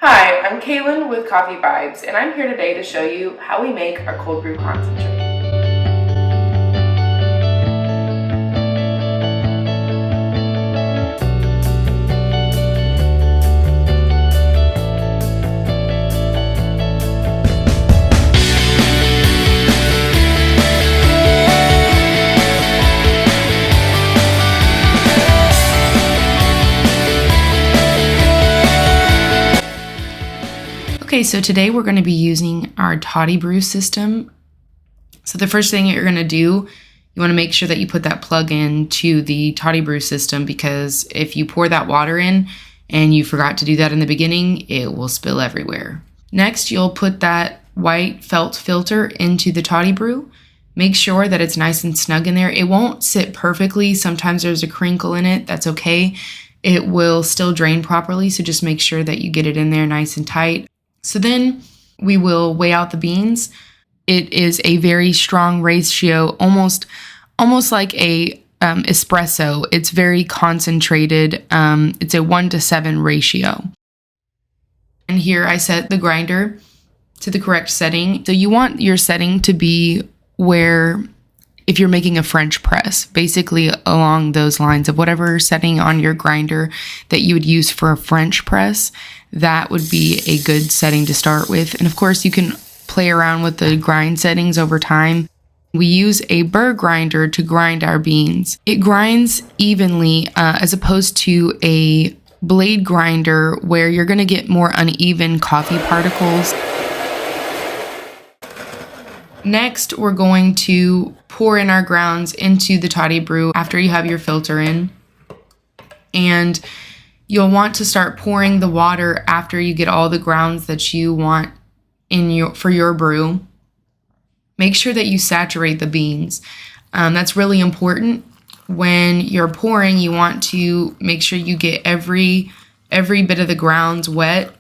Hi, I'm Kaylin with Coffee Vibes, and I'm here today to show you how we make our cold brew concentrate. Okay, so today we're going to be using our Toddy Brew system. So the first thing you're going to do, you want to make sure that you put that plug in to the Toddy Brew system, because if you pour that water in and you forgot to do that in the beginning, it will spill everywhere. Next, you'll put that white felt filter into the Toddy Brew. Make sure that it's nice and snug in there. It won't sit perfectly. Sometimes there's a crinkle in it. That's okay. It will still drain properly, so just make sure that you get it in there nice and tight. So then we will weigh out the beans. It is a very strong ratio, almost like a espresso. It's very concentrated. It's a 1-to-7 ratio. And here I set the grinder to the correct setting. So you want your setting to be where, if you're making a French press, basically along those lines of whatever setting on your grinder that you would use for a French press, that would be a good setting to start with. And of course, you can play around with the grind settings over time. We use a burr grinder to grind our beans. It grinds evenly as opposed to a blade grinder where you're going to get more uneven coffee particles. Next, we're going to pour in our grounds into the Toddy Brew after you have your filter in. And you'll want to start pouring the water after you get all the grounds that you want for your brew. Make sure that you saturate the beans. That's really important. When you're pouring, you want to make sure you get every bit of the grounds wet.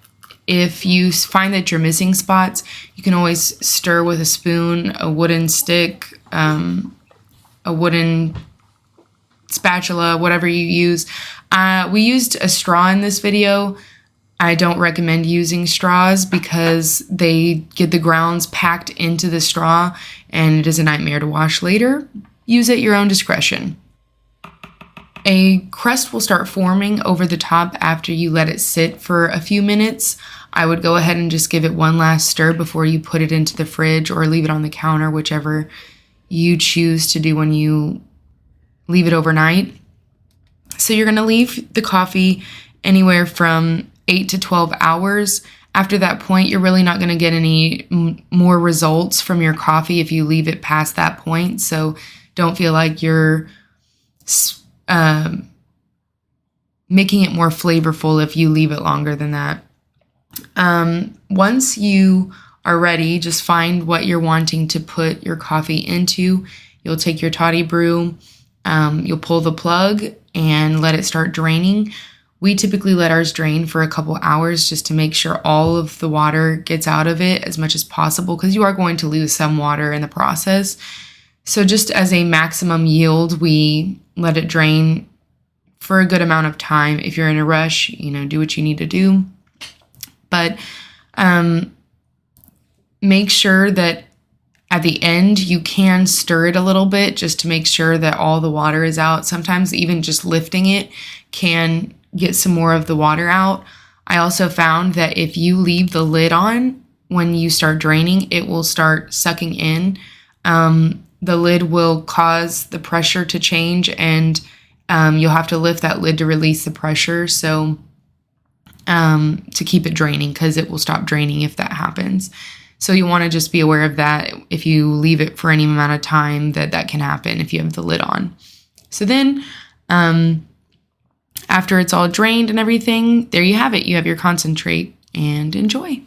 If you find that you're missing spots, you can always stir with a spoon, a wooden stick, a wooden spatula, whatever you use. We used a straw in this video. I don't recommend using straws because they get the grounds packed into the straw and it is a nightmare to wash later. Use at your own discretion. A crust will start forming over the top after you let it sit for a few minutes. I would go ahead and just give it one last stir before you put it into the fridge or leave it on the counter, whichever you choose to do when you leave it overnight. So you're going to leave the coffee anywhere from 8 to 12 hours. After that point, you're really not going to get any more results from your coffee if you leave it past that point. So don't feel like you're making it more flavorful if you leave it longer than that. Once you are ready, just find what you're wanting to put your coffee into. You'll take your Toddy Brew, you'll pull the plug and let it start draining. We typically let ours drain for a couple hours just to make sure all of the water gets out of it as much as possible, because you are going to lose some water in the process. So just as a maximum yield, we let it drain for a good amount of time. If you're in a rush, do what you need to do. But make sure that at the end you can stir it a little bit just to make sure that all the water is out. Sometimes even just lifting it can get some more of the water out. I also found that if you leave the lid on when you start draining, it will start sucking in. The lid will cause the pressure to change, and you'll have to lift that lid to release the pressure. So to keep it draining, because it will stop draining if that happens. So you want to just be aware of that. If you leave it for any amount of time, that can happen if you have the lid on. So then after it's all drained and everything, there you have it. You have your concentrate, and enjoy.